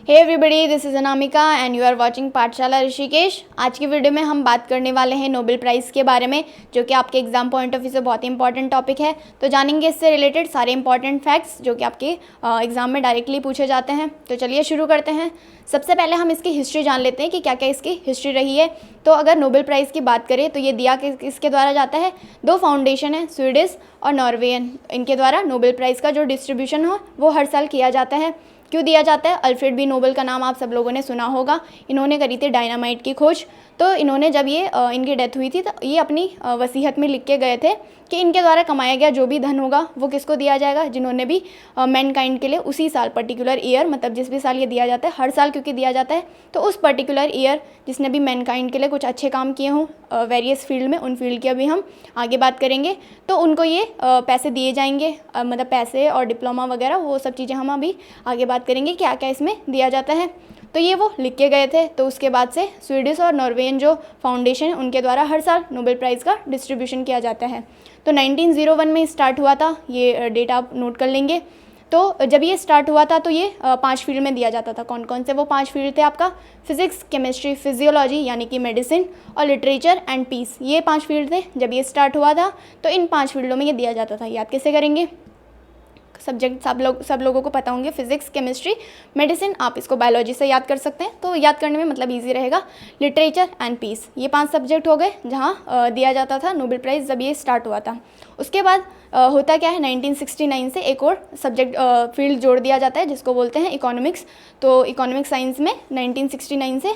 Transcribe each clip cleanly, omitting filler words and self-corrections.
Hey everybody, this is Anamika and you are watching Pathshala Rishikesh. आज की video में हम बात करने वाले हैं नोबेल प्राइज़ के बारे में, जो कि आपके एग्जाम पॉइंट ऑफ व्यू से बहुत ही इंपॉर्टेंट टॉपिक है। तो जानेंगे इससे रिलेटेड सारे इंपॉर्टेंट फैक्ट्स जो कि आपके एग्जाम में डायरेक्टली पूछे जाते हैं। तो चलिए शुरू करते हैं। सबसे पहले हम इसकी हिस्ट्री जान लेते हैं कि क्या क्या इसकी हिस्ट्री रही है। तो अगर नोबेल प्राइज़ की बात करें तो ये दिया किसके द्वारा जाता है। दो फाउंडेशन है, स्वीडिश और नॉर्वेयन, इनके द्वारा नोबेल प्राइज़ का जो डिस्ट्रीब्यूशन हो वो हर साल किया जाता है। क्यों दिया जाता है? अल्फ्रेड बी नोबेल का नाम आप सब लोगों ने सुना होगा। इन्होंने करी थी डायनामाइट की खोज। तो इन्होंने जब ये इनकी डेथ हुई थी तो ये अपनी वसीयत में लिख के गए थे कि इनके द्वारा कमाया गया जो भी धन होगा वो किसको दिया जाएगा, जिन्होंने भी मैनकाइंड के लिए उसी साल पर्टिकुलर ईयर, मतलब जिस भी साल ये दिया जाता है, हर साल क्योंकि दिया जाता है, तो उस पर्टिकुलर ईयर जिसने भी मैनकाइंड के लिए कुछ अच्छे काम किए हों वेरियस फील्ड में, उन फील्ड की अभी हम आगे बात करेंगे, तो उनको ये पैसे दिए जाएंगे। मतलब पैसे और डिप्लोमा वगैरह वो सब चीज़ें हम अभी आगे बात करेंगे क्या क्या इसमें दिया जाता है। तो ये वो लिख के गए थे। तो उसके बाद से स्वीडिश और नॉर्वेयन जो फाउंडेशन है उनके द्वारा हर साल नोबेल प्राइज़ का डिस्ट्रीब्यूशन किया जाता है। तो 1901 में स्टार्ट हुआ था, ये डेट आप नोट कर लेंगे। तो जब ये स्टार्ट हुआ था तो ये 5 फील्ड में दिया जाता था। कौन कौन से वो 5 फील्ड थे आपका? फिजिक्स, केमिस्ट्री, फिजियोलॉजी यानी कि मेडिसिन, और लिटरेचर एंड पीस। ये 5 फील्ड थे जब ये स्टार्ट हुआ था। तो इन 5 फील्डों में ये दिया जाता था। याद कैसे करेंगे? सब्जेक्ट सब लोगों को पता होंगे, फिजिक्स, केमिस्ट्री, मेडिसिन। आप इसको बायोलॉजी से याद कर सकते हैं, तो याद करने में मतलब इजी रहेगा। लिटरेचर एंड पीस, ये 5 सब्जेक्ट हो गए जहाँ दिया जाता था नोबेल प्राइज़ जब ये स्टार्ट हुआ था। उसके बाद होता क्या है, 1969 से एक और सब्जेक्ट फील्ड जोड़ दिया जाता है जिसको बोलते हैं इकोनॉमिक्स। तो इकोनॉमिक साइंस में 1969 से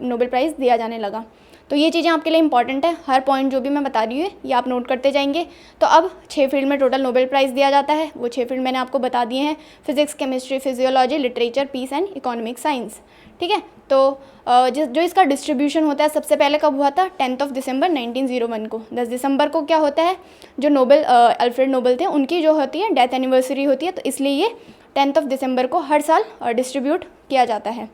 नोबेल प्राइज़ दिया जाने लगा। तो ये चीज़ें आपके लिए इंपॉर्टेंट है। हर पॉइंट जो भी मैं बता रही हूँ ये आप नोट करते जाएंगे। तो अब 6 फील्ड में टोटल नोबेल प्राइज़ दिया जाता है। वो 6 फील्ड मैंने आपको बता दिए हैं, physics, chemistry, physiology, literature, peace and economic science. ठीक है। तो जो इसका डिस्ट्रीब्यूशन होता है सबसे पहले कब हुआ था? 10 दिसंबर 1901 को। 10 दिसंबर को क्या होता है, जो नोबेल अल्फ्रेड नोबेल थे उनकी जो होती है डेथ एनिवर्सरी होती है, तो इसलिए ये 10 दिसंबर को हर साल डिस्ट्रीब्यूट किया जाता है।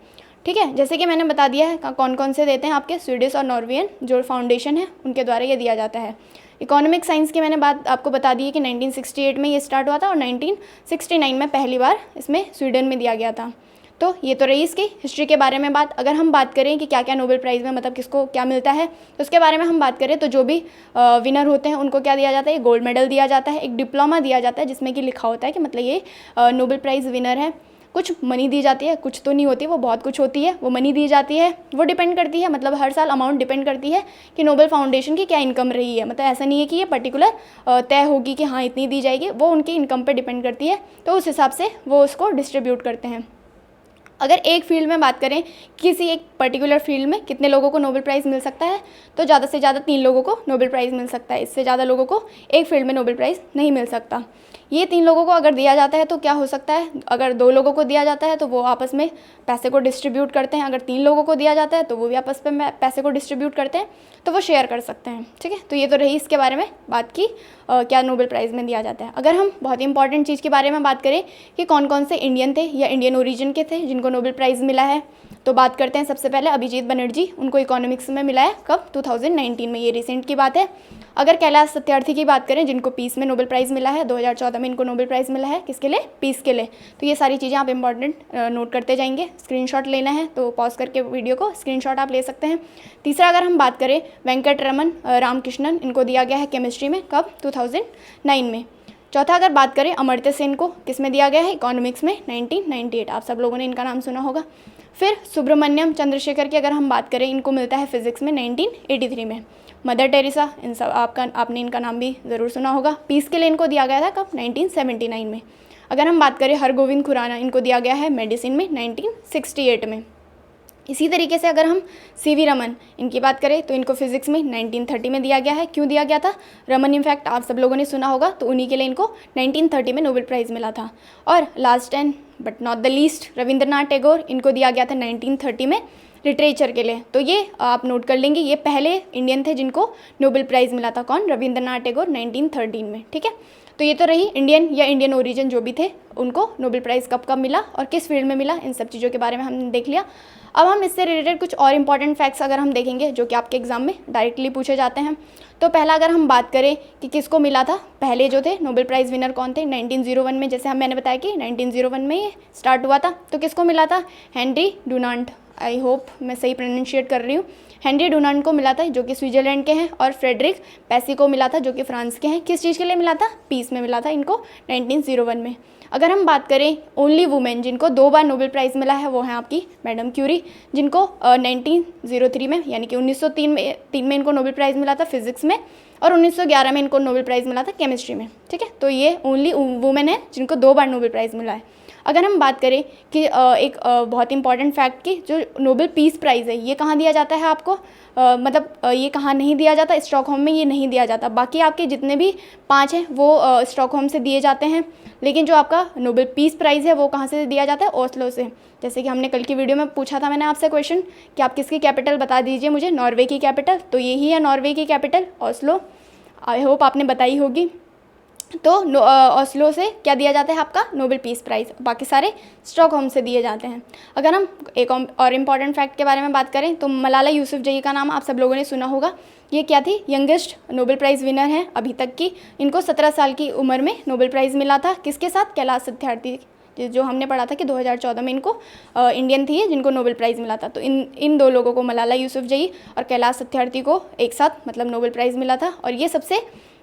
ठीक है। जैसे कि मैंने बता दिया है कौन कौन से देते हैं आपके, स्वीडिश और नॉर्वेयन जो फाउंडेशन है उनके द्वारा ये दिया जाता है। इकोनॉमिक साइंस की मैंने बात आपको बता दी है कि 1968 में ये स्टार्ट हुआ था और 1969 में पहली बार इसमें स्वीडन में दिया गया था। तो ये तो रही इसकी हिस्ट्री के बारे में बात। अगर हम बात करें कि क्या क्या नोबेल प्राइज़ में मतलब किसको क्या मिलता है, तो उसके बारे में हम बात करें तो जो भी विनर होते हैं उनको क्या दिया जाता है? गोल्ड मेडल दिया जाता है, एक डिप्लोमा दिया जाता है जिसमें कि लिखा होता है कि मतलब ये नोबेल प्राइज़ विनर है। कुछ मनी दी जाती है, कुछ तो नहीं होती, वो बहुत कुछ होती है। वो मनी दी जाती है, वो डिपेंड करती है, मतलब हर साल अमाउंट डिपेंड करती है कि नोबेल फाउंडेशन की क्या इनकम रही है। मतलब ऐसा नहीं है कि ये पर्टिकुलर तय होगी कि हाँ इतनी दी जाएगी, वो उनकी इनकम पे डिपेंड करती है। तो उस हिसाब से वो उसको डिस्ट्रीब्यूट करते हैं। अगर एक फील्ड में बात करें, किसी एक पर्टिकुलर फील्ड में कितने लोगों को नोबेल प्राइज़ मिल सकता है, तो ज़्यादा से ज़्यादा 3 लोगों को नोबेल प्राइज़ मिल सकता है। इससे ज़्यादा लोगों को एक फील्ड में नोबेल प्राइज़ नहीं मिल सकता। ये 3 लोगों को अगर दिया जाता है तो क्या हो सकता है, अगर 2 लोगों को दिया जाता है तो वो आपस में पैसे को डिस्ट्रीब्यूट करते हैं। अगर 3 लोगों को दिया जाता है तो वो भी आपस में पैसे को डिस्ट्रीब्यूट करते हैं, तो वो शेयर कर सकते हैं। ठीक है। तो ये तो रही इसके बारे में बात की क्या नोबेल प्राइज़ में दिया जाता है। अगर हम बहुत ही इंपॉर्टेंट चीज़ के बारे में बात करें कि कौन कौन से इंडियन थे या इंडियन ओरिजिन के थे जिनको नोबेल प्राइज़ मिला है, तो बात करते हैं सबसे पहले अभिजीत बनर्जी। उनको इकोनॉमिक्स में मिला है कब? 2019 में, ये रिसेंट की बात है। अगर कैलाश सत्यार्थी की बात करें जिनको पीस में नोबेल प्राइज़ मिला है, 2014 में इनको नोबेल प्राइज़ मिला है। किसके लिए? पीस के लिए। तो ये सारी चीज़ें आप इंपॉर्टेंट नोट करते जाएंगे। स्क्रीनशॉट लेना है तो पॉज करके वीडियो को स्क्रीनशॉट आप ले सकते हैं। तीसरा अगर हम बात करें वेंकटरमन रामकृष्णन, इनको दिया गया है केमिस्ट्री में कब? 2009 में। चौथा अगर बात करें अमर्त्य सेन को किस में दिया गया है? इकोनॉमिक्स में 1998। आप सब लोगों ने इनका नाम सुना होगा। फिर सुब्रमण्यम चंद्रशेखर की अगर हम बात करें, इनको मिलता है फिजिक्स में 1983 में। मदर टेरेसा, इन सब आपने इनका नाम भी ज़रूर सुना होगा। पीस के लिए इनको दिया गया था कब? 1979 में। अगर हम बात करें हरगोविंद खुराना, इनको दिया गया है मेडिसिन में 1968 में। इसी तरीके से अगर हम सीवी रमन इनकी बात करें तो इनको फिजिक्स में 1930 में दिया गया है। क्यों दिया गया था? रमन इनफैक्ट आप सब लोगों ने सुना होगा, तो उन्हीं के लिए इनको 1930 में नोबेल प्राइज़ मिला था। और last and but not the least Rabindranath Tagore, इनको दिया गया था 1930 में लिटरेचर के लिए। तो ये आप नोट कर लेंगे, ये पहले इंडियन थे जिनको नोबेल प्राइज़ मिला था। कौन? रविंद्रनाथ टैगोर 1913 में। ठीक है। तो तो ये तो रही इंडियन या इंडियन ओरिजिन जो भी थे उनको नोबेल प्राइज़ कब कब मिला और किस फील्ड में मिला, इन सब चीज़ों के बारे में हमने देख लिया। अब हम इससे रिलेटेड कुछ और इंपॉर्टेंट फैक्ट्स अगर हम देखेंगे जो कि आपके एग्जाम में डायरेक्टली पूछे जाते हैं। तो पहला अगर हम बात करें कि किसको मिला था, पहले जो थे नोबेल प्राइज़ विनर कौन थे 1901 में, जैसे मैंने बताया कि 1901 में ये स्टार्ट हुआ था। तो किसको मिला था, हेनरी डुनांट, आई होप मैं सही प्रोनाउंशिएट कर रही हूँ, हेनरी डुनांट को मिला था जो कि स्विट्ज़रलैंड के हैं, और फ्रेडरिक पैसी को मिला था जो कि फ्रांस के हैं। किस चीज़ के लिए मिला था, पीस में मिला था इनको 1901 में। अगर हम बात करें ओनली वुमेन जिनको 2 बार नोबेल प्राइज़ मिला है, वो हैं आपकी मैडम क्यूरी, जिनको 1903 में यानी कि 1903 में इनको नोबेल प्राइज़ मिला था फिज़िक्स में, और 1911 में इनको नोबेल प्राइज़ मिला था केमिस्ट्री में। ठीक है, तो ये ओनली वुमेन है जिनको 2 बार नोबेल प्राइज़ मिला है। अगर हम बात करें कि एक बहुत इंपॉर्टेंट फैक्ट की, जो नोबेल पीस प्राइज़ है ये कहाँ दिया जाता है आपको, मतलब ये कहाँ नहीं दिया जाता, स्टॉकहोम में ये नहीं दिया जाता। बाकी आपके जितने भी 5 हैं वो स्टॉकहोम से दिए जाते हैं, लेकिन जो आपका नोबेल पीस प्राइज़ है वो कहाँ से दिया जाता है, ओस्लो से। जैसे कि हमने कल की वीडियो में पूछा था मैंने आपसे क्वेश्चन कि आप किसकी कैपिटल बता दीजिए मुझे, नॉर्वे की कैपिटल, तो यही है नॉर्वे की कैपिटल ओस्लो। आई होप आपने बताई होगी। तो ओस्लो से क्या दिया जाता है आपका नोबेल पीस प्राइज़, बाकी सारे स्टॉकहोम से दिए जाते हैं। अगर हम एक और इम्पॉर्टेंट फैक्ट के बारे में बात करें तो मलाला यूसुफजई का नाम आप सब लोगों ने सुना होगा। ये क्या थी, यंगेस्ट नोबेल प्राइज़ विनर हैं अभी तक की। इनको 17 साल की उम्र में नोबेल प्राइज़ मिला था, किसके साथ, कैलाश सत्यार्थी, जो हमने पढ़ा था कि 2014 में इनको इंडियन थी जिनको नोबेल प्राइज़ मिला था। तो इन 2 लोगों को, मलाला यूसुफजई और कैलाश सत्यार्थी को एक साथ मतलब नोबेल प्राइज़ मिला था, और ये सबसे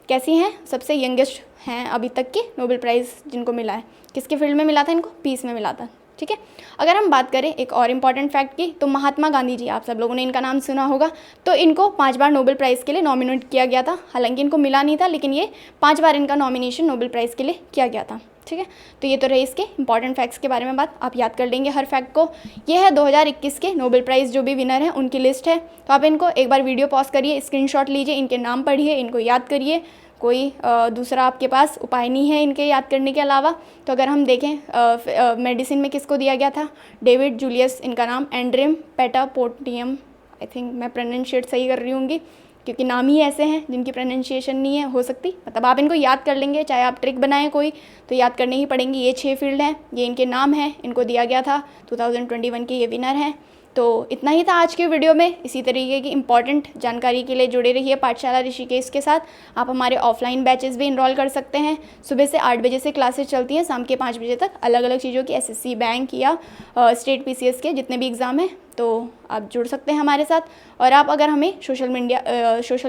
कैसी हैं, सबसे यंगेस्ट हैं अभी तक के नोबेल प्राइज़ जिनको मिला है। किसके फील्ड में मिला था इनको, पीस में मिला था। ठीक है, अगर हम बात करें एक और इम्पॉर्टेंट फैक्ट की, तो महात्मा गांधी जी, आप सब लोगों ने इनका नाम सुना होगा। तो इनको 5 बार नोबेल प्राइज़ के लिए नॉमिनेट किया गया था, हालांकि इनको मिला नहीं था, लेकिन ये 5 बार इनका नॉमिनेशन नोबेल प्राइज़ के लिए किया गया था। ठीक है, तो ये तो रहे इसके इंपॉर्टेंट फैक्ट्स के बारे में बात, आप याद कर लेंगे हर फैक्ट को। ये है 2021 के नोबेल प्राइज़ जो भी विनर हैं उनकी लिस्ट है। तो आप इनको एक बार वीडियो पॉज करिए, स्क्रीनशॉट लीजिए, इनके नाम पढ़िए, इनको याद करिए। कोई दूसरा आपके पास उपाय नहीं है इनके याद करने के अलावा। तो अगर हम देखें मेडिसिन में किसको दिया गया था, डेविड जूलियस इनका नाम, एंड्रियम पेटापोटियम, आई थिंक मैं प्रोनाउंशिएट सही कर रही होंगी क्योंकि नाम ही ऐसे हैं जिनकी प्रोनाउंसिएशन नहीं है, हो सकती, मतलब आप इनको याद कर लेंगे, चाहे आप ट्रिक बनाएं कोई तो याद करने ही पड़ेंगी। ये 6 फील्ड हैं, ये इनके नाम हैं, इनको दिया गया था, 2021 के ये विनर हैं। तो इतना ही था आज के वीडियो में। इसी तरीके की इंपॉर्टेंट जानकारी के लिए जुड़े रहिए पाठशाला ऋषिकेश के साथ। आप हमारे ऑफलाइन बैचेस भी इनरोल कर सकते हैं। सुबह से 8 बजे से क्लासेस चलती हैं, शाम के 5 बजे तक, अलग अलग चीज़ों की, एसएससी, बैंक या स्टेट पीसीएस के जितने भी एग्ज़ाम हैं। तो आप जुड़ सकते हैं हमारे साथ। और आप अगर हमें सोशल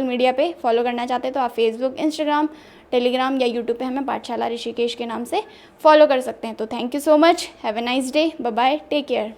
मीडिया पे फॉलो करना चाहते हैं तो आप फेसबुक, इंस्टाग्राम, टेलीग्राम या यूट्यूब पे हमें पाठशाला ऋषिकेश के नाम से फॉलो कर सकते हैं। तो thank you so much, have a nice day, bye bye, take care.